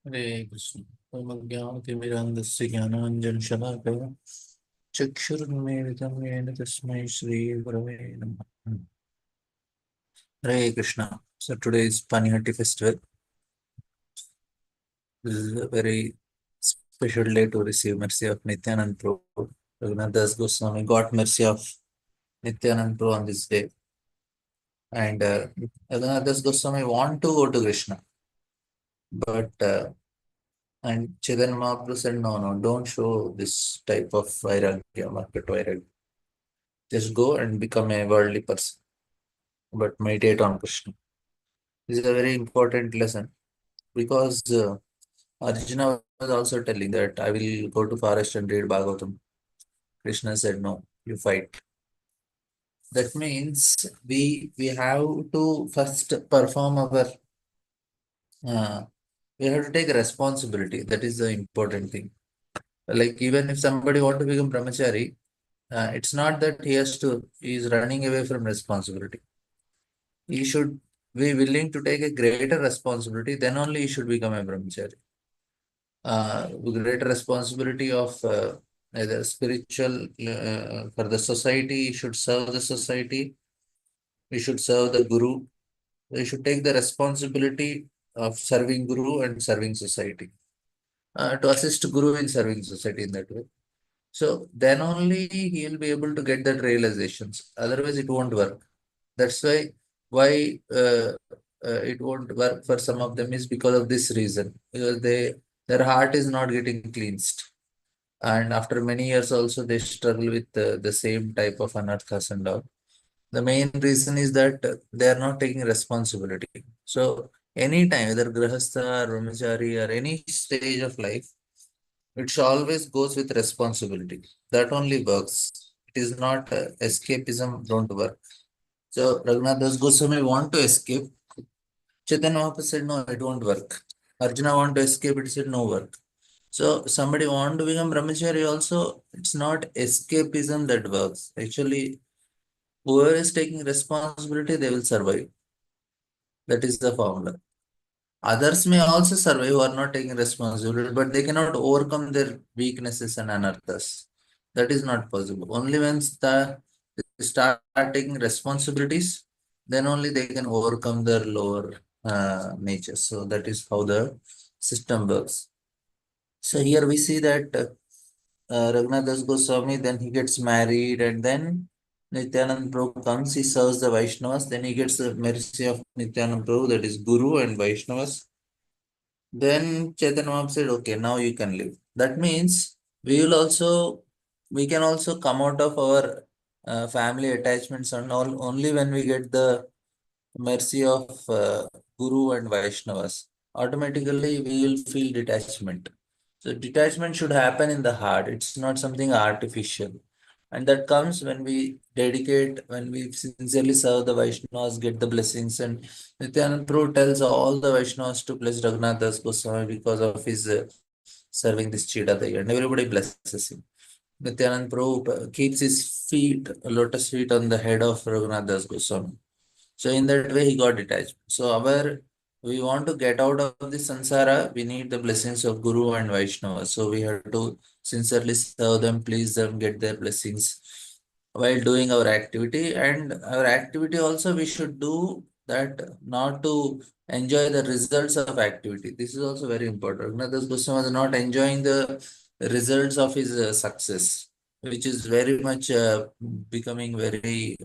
हरे कृष्ण। ज्ञानतिमिरान्धस्य ज्ञानाञ्जनशलाकया चक्षुरुन्मीलितं येन तस्मै श्रीगुरवे नमः। Hare Krishna. So today is Panihati festival. This is a very special day to receive mercy of Nityanand Prabhu. Raghunath Das Goswami got mercy of Nityanand Prabhu on this day. And Raghunath Das Goswami want to go to Krishna. But and Chaitanya Mahaprabhu said, no, don't show this type of vairagya, market vairagya. Just go and become a worldly person, but meditate on Krishna. This is a very important lesson because Arjuna was also telling that I will go to forest and read Bhagavatam. Krishna said, no, you fight. That means we have to first perform our, uh, we have to take responsibility. That is the important thing. Like even if somebody want to become brahmachari, it's not that he is running away from responsibility. He should be willing to take a greater responsibility, then only he should become a brahmachari. Greater responsibility of either spiritual for the society, he should serve the society, he should serve the guru, he should take the responsibility of serving guru and serving society, to assist guru in serving society in that way. So then only he will be able to get that realizations. Otherwise, it won't work. That's why it won't work for some of them is because of this reason. Because their heart is not getting cleansed, and after many years also they struggle with the same type of anarthas and all. The main reason is that they are not taking responsibility. So anytime, whether grahastha or brahmachari or any stage of life, it always goes with responsibility. That only works. It is not escapism, don't work. So Raghunath Das Goswami want to escape. Chaitanya Mahaprabhu said, no, it won't work. Arjuna want to escape, it said, no work. So somebody want to become brahmachari also, it's not escapism that works. Actually, whoever is taking responsibility, they will survive. That is the formula. Others may also survive who are not taking responsibility, but they cannot overcome their weaknesses and anarthas. That is not possible. Only when they start taking responsibilities, then only they can overcome their lower nature. So that is how the system works. So here we see that Raghunath Das Goswami, then he gets married, and then Nityanand Prabhu comes, he serves the Vaishnavas, then he gets the mercy of Nityanand Prabhu, that is Guru and Vaishnavas. Then Chaitanya Mahaprabhu said, okay, now you can live. That means we can also come out of our family attachments and all only when we get the mercy of Guru and Vaishnavas. Automatically, we will feel detachment. So, detachment should happen in the heart. It's not something artificial. And that comes when we dedicate, when we sincerely serve the Vaishnavas, get the blessings. And Nityanand Prabhu tells all the Vaishnavas to bless Raghunath Das Goswami because of his serving this Chidadai, and everybody blesses him. Nityanand Prabhu keeps his feet, lotus feet on the head of Raghunath Das Goswami. So in that way, he got detached. So we want to get out of the samsara, we need the blessings of Guru and Vaishnava. So we have to sincerely serve them, please them, get their blessings while doing our activity. And our activity also we should do that not to enjoy the results of activity. This is also very important. Raghunath Goswami was not enjoying the results of his success, which is very much becoming very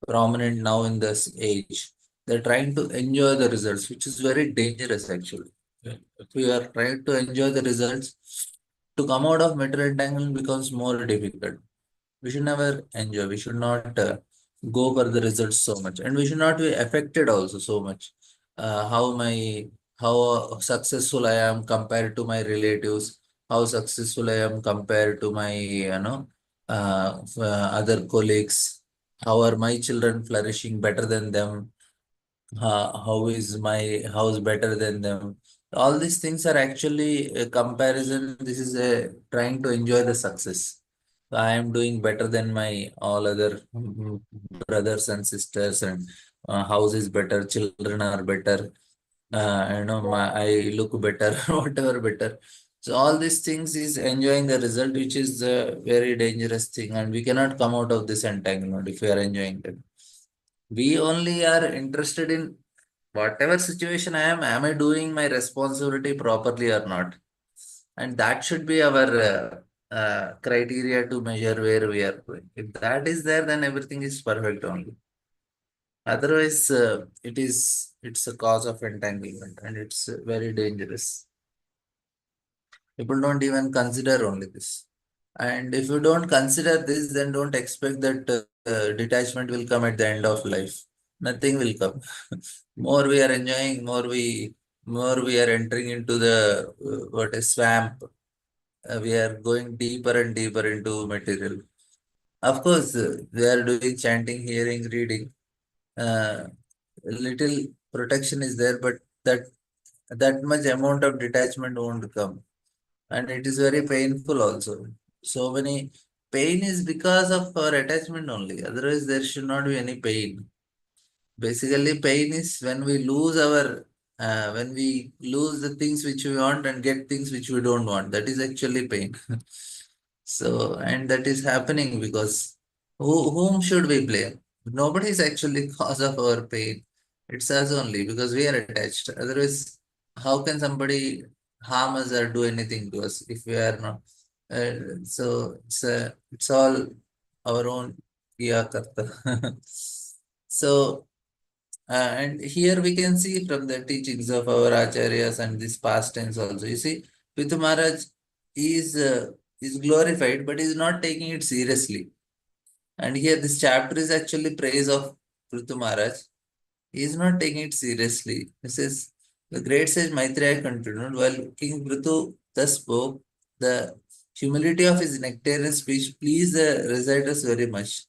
prominent now in this age. They're trying to enjoy the results, which is very dangerous actually. If we are trying to enjoy the results, to come out of material entanglement becomes more difficult. We should never enjoy. We should not go for the results so much, and we should not be affected also so much. How successful I am compared to my relatives, how successful I am compared to my other colleagues, how are my children flourishing better than them, how is my house better than them. All these things are actually a comparison. This is a trying to enjoy the success. I am doing better than my all other brothers and sisters, and house is better, children are better. I look better, whatever better. So all these things is enjoying the result, which is a very dangerous thing, and we cannot come out of this entanglement if we are enjoying it. We only are interested in whatever situation I am I doing my responsibility properly or not? And that should be our criteria to measure where we are going. If that is there, then everything is perfect only. Otherwise, it's a cause of entanglement and it's very dangerous. People don't even consider only this. And if you don't consider this, then don't expect that detachment will come at the end of life. Nothing will come. More we are enjoying, more we are entering into the what is swamp. We are going deeper and deeper into material. Of course, we are doing chanting, hearing, reading. Little protection is there, but that much amount of detachment won't come, and it is very painful also. So many pain is because of our attachment only. Otherwise, there should not be any pain. Basically, pain is when we lose the things which we want and get things which we don't want. That is actually pain. So, and that is happening because whom should we blame? Nobody is actually cause of our pain. It's us only because we are attached. Otherwise, how can somebody harm us or do anything to us if we are not? So it's all our own kiya karta. So and here we can see from the teachings of our acharyas and this past tense also. You see, Pithu Maharaj is glorified, but is not taking it seriously. And here this chapter is actually praise of Prithu Maharaj. He is not taking it seriously. He says, the great sage Maitreya continued, while King Prithu thus spoke, the humility of his nectarian speech pleased the reciters very much.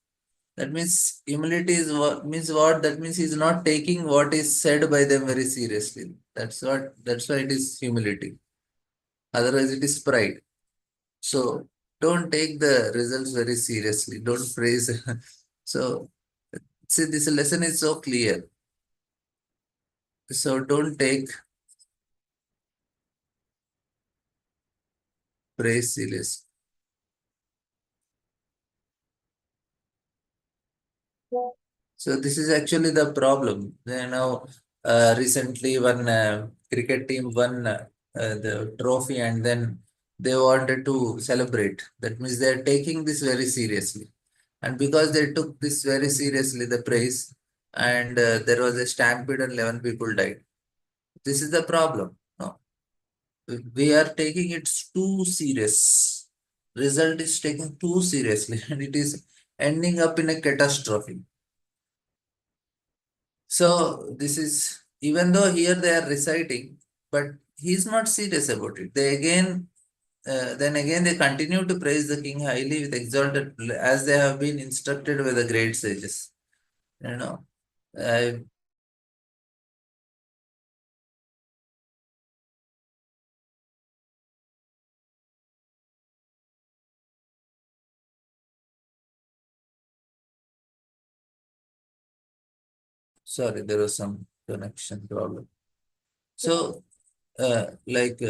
That means humility is what means what? That means he's not taking what is said by them very seriously. That's why it is humility. Otherwise, it is pride. So don't take the results very seriously. Don't praise. So see, this lesson is so clear. So don't take praise seriously. So this is actually the problem. Recently one cricket team won the trophy and then they wanted to celebrate. That means they are taking this very seriously. And because they took this very seriously, the praise, and there was a stampede and 11 people died. This is the problem. No, we are taking it too serious. Result is taken too seriously and it is ending up in a catastrophe. So this is even though here they are reciting, but he's not serious about it. Then again, they continue to praise the king highly with exalted, as they have been instructed by the great sages. You know, I sorry, there was some connection problem. So, like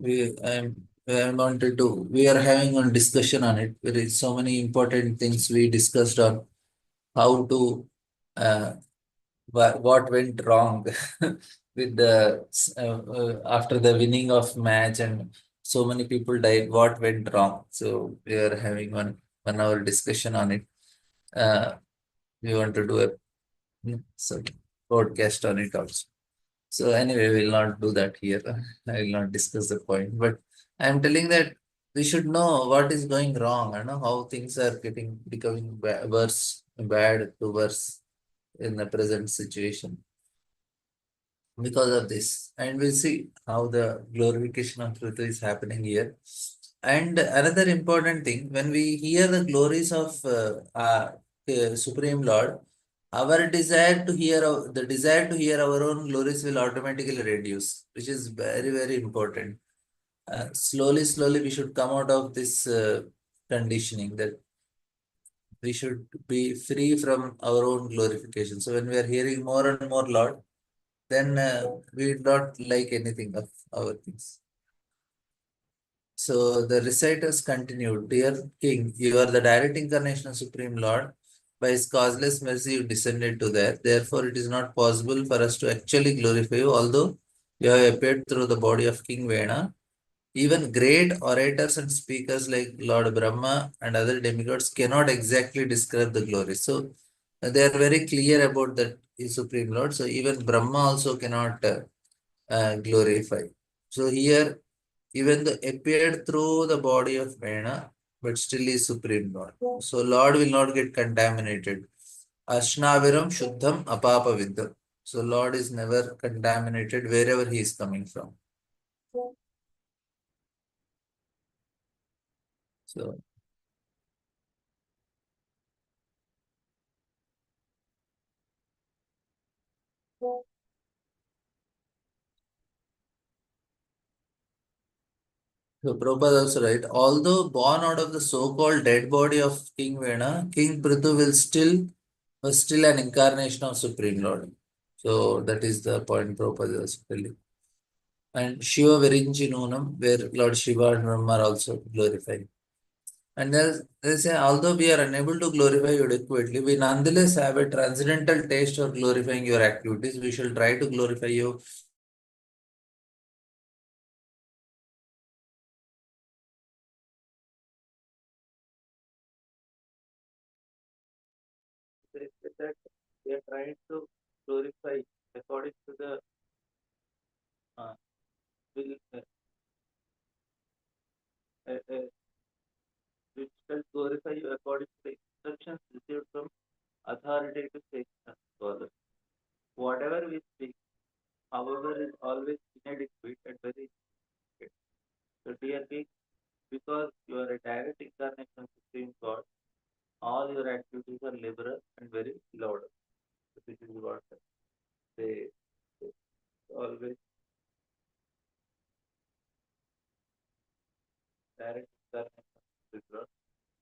I wanted to, we are having one discussion on it. There is so many important things we discussed on how to uh, what went wrong with the after the winning of match and so many people died, what went wrong. So we are having one hour discussion on it. We want to do a so podcast on it also. So anyway, we will not do that here. I will not discuss the point, but I'm telling that we should know what is going wrong. I know how things are becoming worse, bad to worse in the present situation because of this. And we'll see how the glorification of truth is happening here. And another important thing, when we hear the glories of Supreme Lord, our desire to hear the desire to hear our own glories will automatically reduce, which is very, very important. Slowly, we should come out of this conditioning that we should be free from our own glorification. So when we are hearing more and more Lord, then we don't like anything of our things. So the reciters continued, Dear King, you are the direct incarnation of Supreme Lord. By His causeless mercy, you descended to there. Therefore, it is not possible for us to actually glorify you, although you have appeared through the body of King Vena. Even great orators and speakers like Lord Brahma and other demigods cannot exactly describe the glory. So they are very clear about that is Supreme Lord. So even Brahma also cannot glorify. So here, even though appeared through the body of Vena, but still is Supreme Lord. So Lord will not get contaminated. Ashnaviram Shuddham Apapa Viddham. So Lord is never contaminated wherever he is coming from. So So Prabhupada also right. Although born out of the so-called dead body of King Vena, King Prithu will still was still an incarnation of Supreme Lord. So that is the point Prabhupada was telling. And Shiva Virinchi where Lord Shiva and Brahma are also glorified. And they say, although we are unable to glorify you adequately, we nonetheless have a transcendental taste for glorifying your activities. We shall try to glorify you. They say that they are trying to glorify according to the uh, will, which shall glorify you according to the instructions received from authoritative sages scholars. Whatever we speak, however, is always inadequate and very limited. So, dear King, because you are a direct incarnation of Supreme God, all your activities are liberal and very laudable. So this is what they always direct incarnation of Supreme God,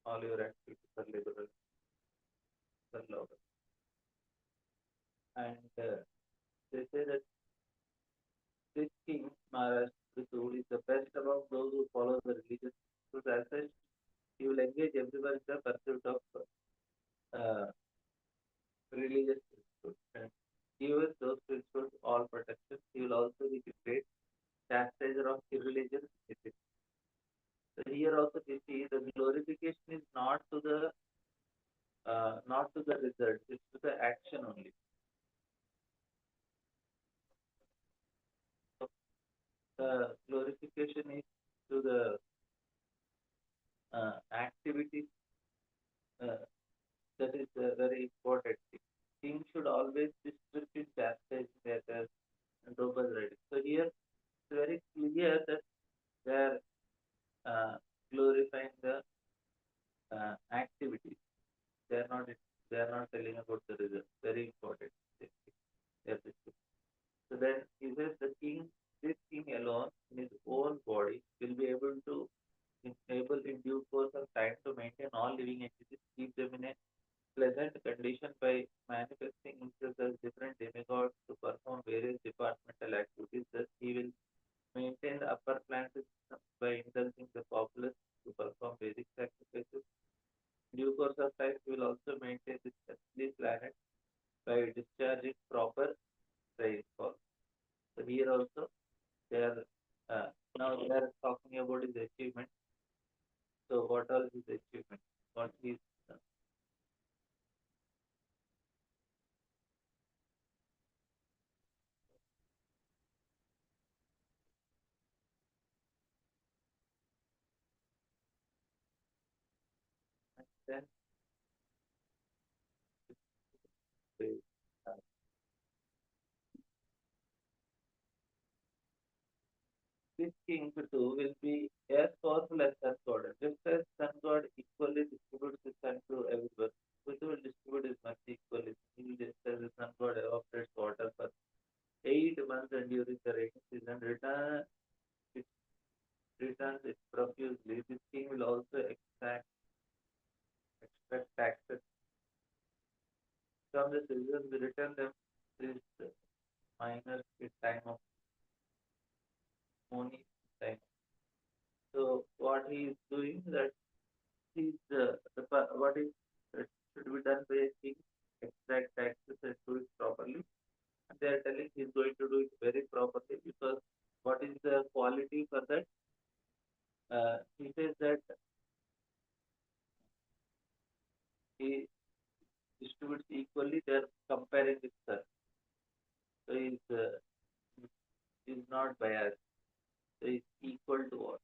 all your activities are liberal and laudable. And they say that this king, Maharaj Prithu, is the best among those who follow the religious truth. As such, he will engage everyone in the pursuit of uh, religious principles and give those principles all protection. He will also be the great chastiser of irreligious ethics. So here also we see the glorification is not to the result, it's to the action only. So the glorification is to the activity uh, that is very important thing. King should always be strict in chastising their and robust writing. So here it's very clear that they are glorifying the activities. They are not telling about the result. Very important thing. So then he says this king alone in his own body will be able to able in due course of time to maintain all living entities, keep them in a pleasant condition by manifesting himself as different demigods to perform various departmental activities. Thus, he will maintain the upper planetary system by indulging the populace to perform Vedic sacrifices. In due course of time, he will also maintain this earthly planet by discharging proper rainfall. So here also they are now they are talking about his achievement. So what are his achievement? What is then the, uh, this king too will be as powerful as sun god. Just as sun god equally distributes the sun to everyone, Prithu will distribute his mercy equally. He will just as the sun god evaporates water for 8 months and during the rainy season it returns it profusely. This king will also extract taxes from the citizens, return them this miners in time of money time. So what he is doing that is what is that should be done by a king, extract taxes and do it properly. And they are telling he is going to do it very properly because what is the quality for that? He says that he distributes equally. They are comparing with her. So is not biased. So it's equal to all.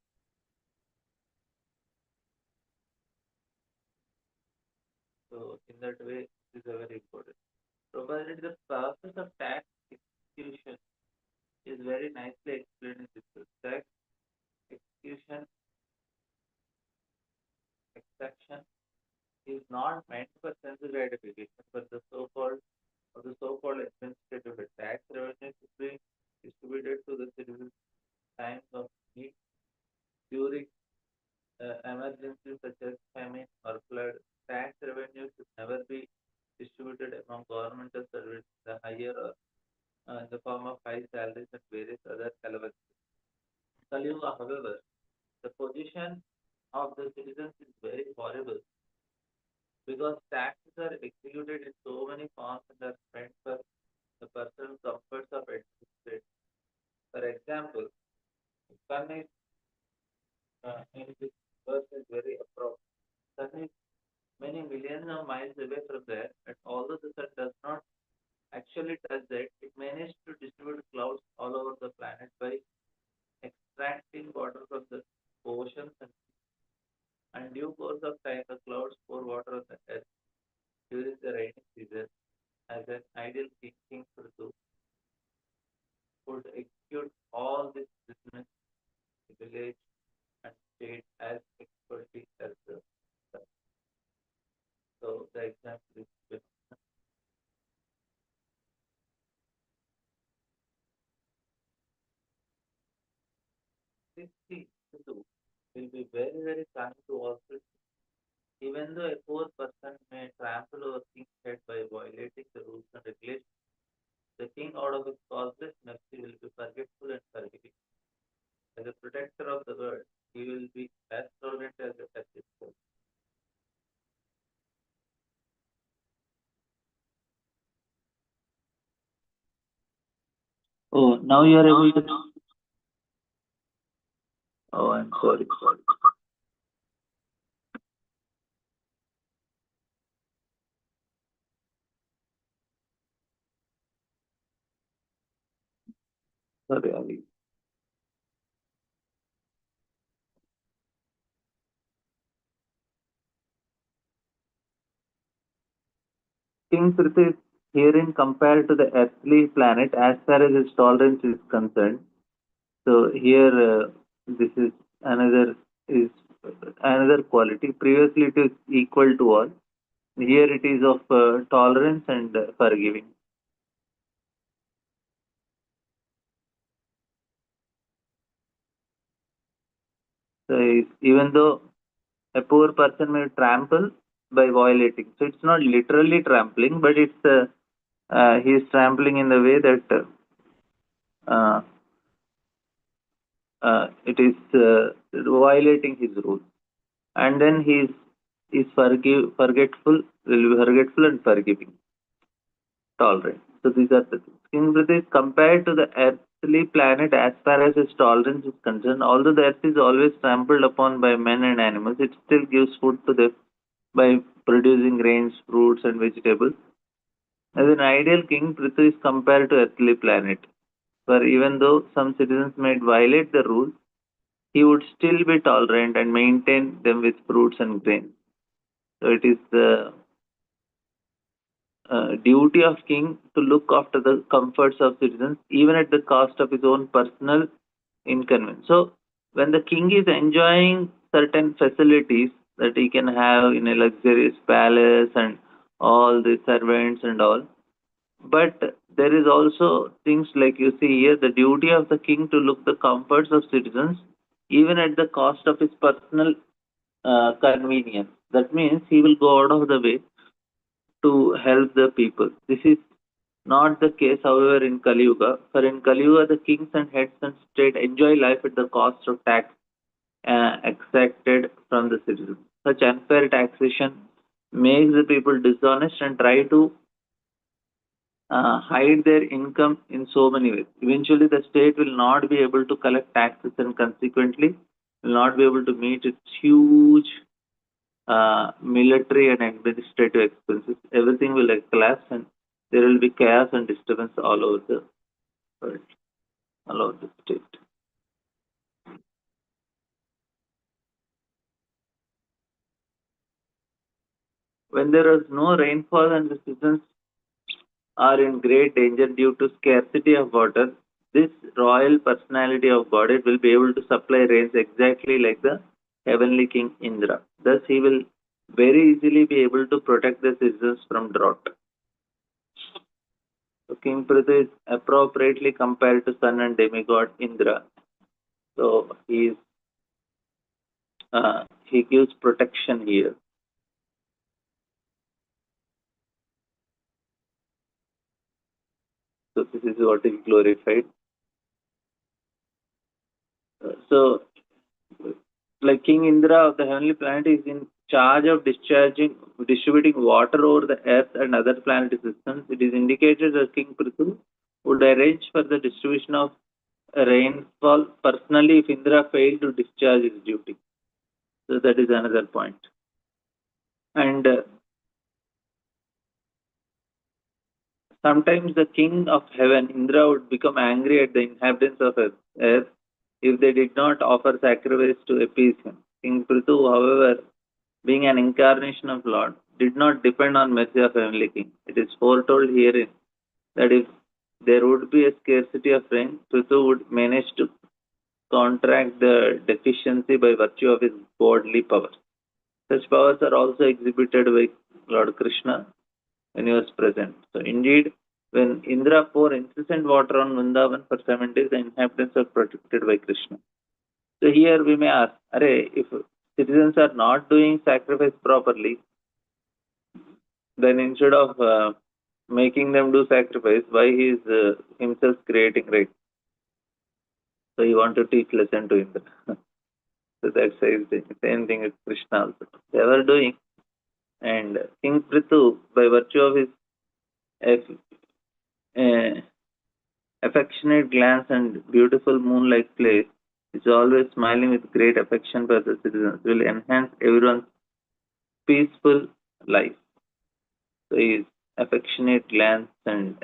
So in that way, this is a very important. Provided the process of tax execution is very nicely explained in this book. Tax execution extraction is not meant for sense gratification, but the so-called administrative tax revenue is being distributed to the citizens times of need during emergencies such as famine or flood. Tax revenue should never be distributed among governmental services the higher or in the form of high salaries and various other allowances. Kaliuga, however, the position of the citizens is very horrible because taxes are executed in so many forms and are spent for the personal comforts of administration. For example, sun is in this verse is very appropriate. Sun is many millions of miles away from there, and although the sun does not actually touch that, it managed to distribute clouds all over the planet by extracting water from the oceans and due course of time the clouds pour water on the earth during the rainy season as an ideal king should do would execute all this business in the village and state as expertly as the sun. So the example is this thing will be very, very kind to all people. Even though a poor person may trample over things head by violating the rules and regulations, the king out of his causeless mercy will be forgetful and forgiving. As a protector of the world, he will be as tolerant as a earth itself. Oh, now you are able to. Oh, I'm sorry. Sorry. Sorry, Ali. King Prithvi is herein compared to the earthly planet as far as his tolerance is concerned. So here, this is another quality. Previously, it is equal to all. Here, it is of tolerance and forgiving. So even though a poor person may trample by violating, so it's not literally trampling, but it's he is trampling in the way that uh, it is violating his rules, and then he is will be forgetful and forgiving, tolerant. So these are the things. King British compared to the earthly planet as far as its tolerance is concerned, although the earth is always trampled upon by men and animals, it still gives food to them by producing grains, fruits, and vegetables. As an ideal king, Prithvi is compared to earthly planet, where even though some citizens might violate the rules, he would still be tolerant and maintain them with fruits and grains. So it is the duty of king to look after the comforts of citizens, even at the cost of his own personal inconvenience. So when the king is enjoying certain facilities that he can have in a luxurious palace and all the servants and all, but there is also things like you see here the duty of the king to look the comforts of citizens even at the cost of his personal convenience. That means he will go out of the way to help the people. This is Not the case, however, in Kali Yuga. For in Kali Yuga, the kings and heads and state enjoy life at the cost of tax exacted from the citizens. Such unfair taxation makes the people dishonest and try to hide their income in so many ways. Eventually, the state will not be able to collect taxes and consequently will not be able to meet its huge military and administrative expenses. Everything will collapse and there will be chaos and disturbance all over the world, all over the state. When there is no rainfall and the citizens are in great danger due to scarcity of water, this royal personality of God it will be able to supply rains exactly like the heavenly king Indra. Thus, he will very easily be able to protect the citizens from drought. So, King Prithu is appropriately compared to sun and demigod Indra. So, he gives protection here. So, this is what is glorified. So, like King Indra of the heavenly planet is in charge of distributing water over the earth and other planetary systems. It is indicated that King Prithu would arrange for the distribution of rainfall personally if Indra failed to discharge his duty. So that is another point. And sometimes the king of heaven, Indra, would become angry at the inhabitants of earth if they did not offer sacrifice to appease him. King Prithu, however, being an incarnation of Lord, did not depend on mercy of heavenly king. It is foretold herein that if there would be a scarcity of rain, Prithu would manage to counteract the deficiency by virtue of his godly powers. Such powers are also exhibited by Lord Krishna when he was present. So indeed, when Indra poured incessant water on Vrindavan for 7 days, the inhabitants are protected by Krishna. So here we may ask, if citizens are not doing sacrifice properly, then instead of making them do sacrifice, why he is himself creating right? So he want to teach lesson to Indra. So that's the same thing with Krishna also. They were doing, and King Prithu, by virtue of his uh, affectionate glance and beautiful moonlight place, is always smiling with great affection for the citizens, will enhance everyone's peaceful life. So his affectionate glance and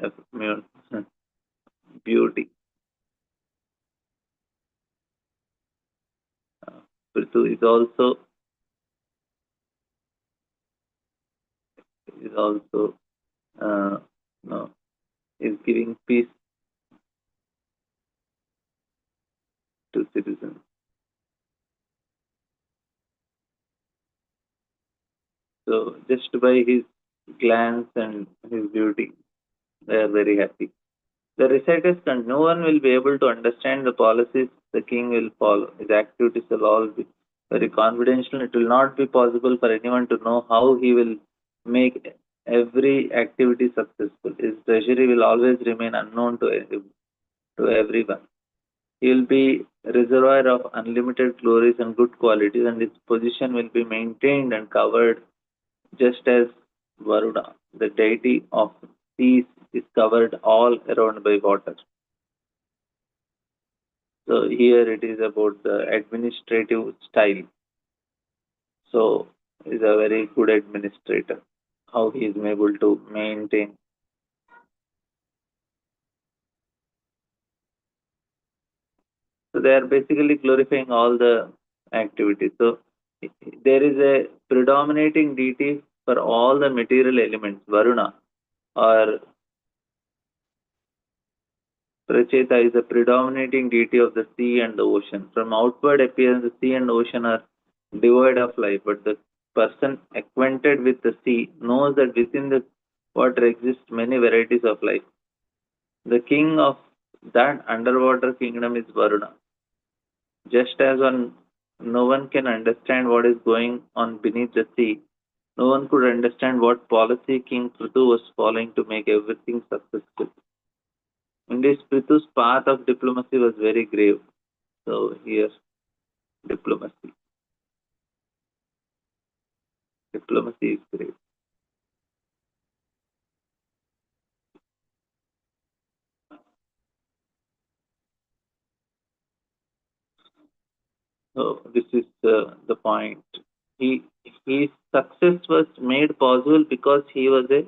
beauty. Prithu is also uh, no, is giving peace to citizens. So just by his glance and his beauty, they are very happy. The reciters can no one will be able to understand the policies the king will follow. His activities will all be very confidential. It will not be possible for anyone to know how he will make every activity successful. His treasury will always remain unknown to everyone. He will be a reservoir of unlimited glories and good qualities, and his position will be maintained and covered just as Varuna, the deity of seas, is covered all around by water. So here it is about the administrative style. So he's a very good administrator. How he is able to maintain. So they are basically glorifying all the activities. So there is a predominating deity for all the material elements, Varuna, or Pracheta is a predominating deity of the sea and the ocean. From outward appearance, the sea and ocean are devoid of life, but the person acquainted with the sea knows that within the water exist many varieties of life. The king of that underwater kingdom is Varuna. Just as no one can understand what is going on beneath the sea, No one could understand what policy King Prithu was following to make everything successful. In this, Prithu's path of diplomacy was very grave. So here, diplomacy. Diplomacy is grave. So this is the point. He his success was made possible because he was a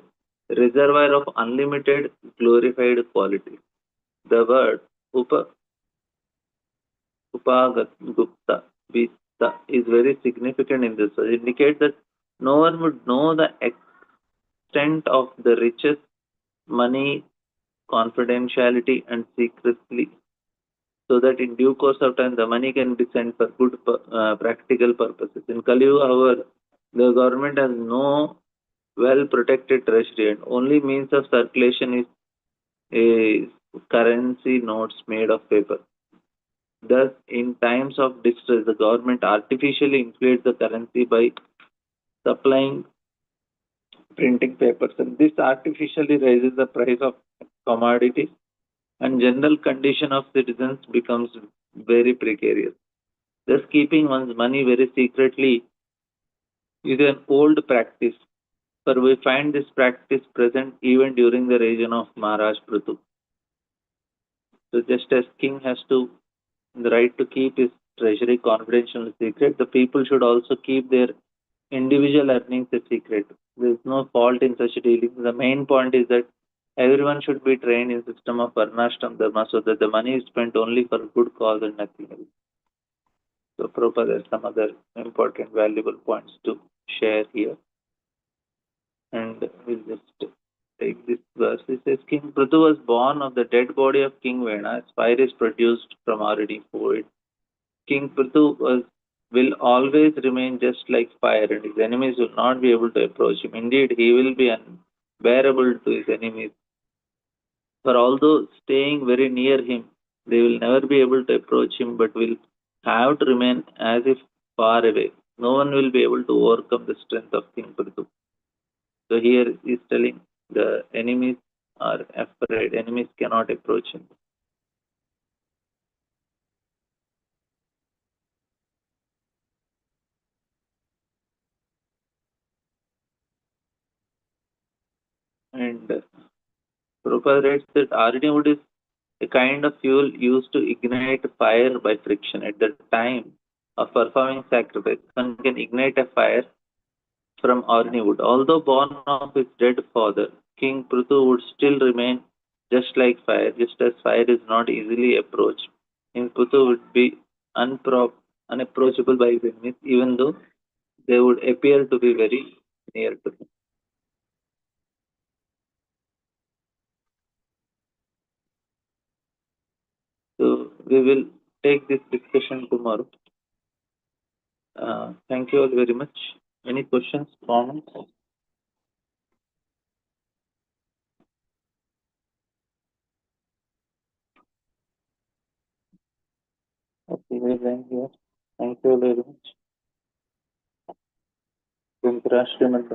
reservoir of unlimited glorified quality. The word upa, upagupta vista is very significant in this. It indicates that no one would know the extent of the riches, money, confidentiality, and secrecy, so that in due course of time the money can be sent for good practical purposes. In Kali Yuga, however, the government has no well protected treasury and only means of circulation is a currency notes made of paper. Thus, in times of distress, the government artificially inflates the currency by supplying printing papers, and this artificially raises the price of commodities, and general condition of citizens becomes very precarious. Thus, keeping one's money very secretly is an old practice, for we find this practice present even during the reign of Maharaj Prithu. So, just as king has to the right to keep his treasury confidential and secret, the people should also keep their individual earnings a secret. There is no fault in such dealings. The main point is that everyone should be trained in system of Varnashram Dharma so that the money is spent only for good cause and nothing else. So, Prabhupada, there are some other important, valuable points to share here. And we'll just take this verse. It says, King Prithu was born of the dead body of King Vena, as fire is produced from already fluid. King Prithu will always remain just like fire, and his enemies will not be able to approach him. Indeed, he will be unbearable to his enemies. For although staying very near him, they will never be able to approach him, but will have to remain as if far away. No one will be able to overcome the strength of King Prithu. So here he's telling the enemies are afraid, enemies cannot approach him. And Prabhupada writes that Arni wood is a kind of fuel used to ignite fire by friction. At the time of performing sacrifice, one can ignite a fire from Arni wood. Although born of his dead father, King Prithu would still remain just like fire, just as fire is not easily approached. King Prithu would be unapproachable by his enemies, even though they would appear to be very near to him. So we will take this discussion tomorrow. Thank you all very much. Any questions, comments? Okay, we'll end here. Thank you all very much. Srimad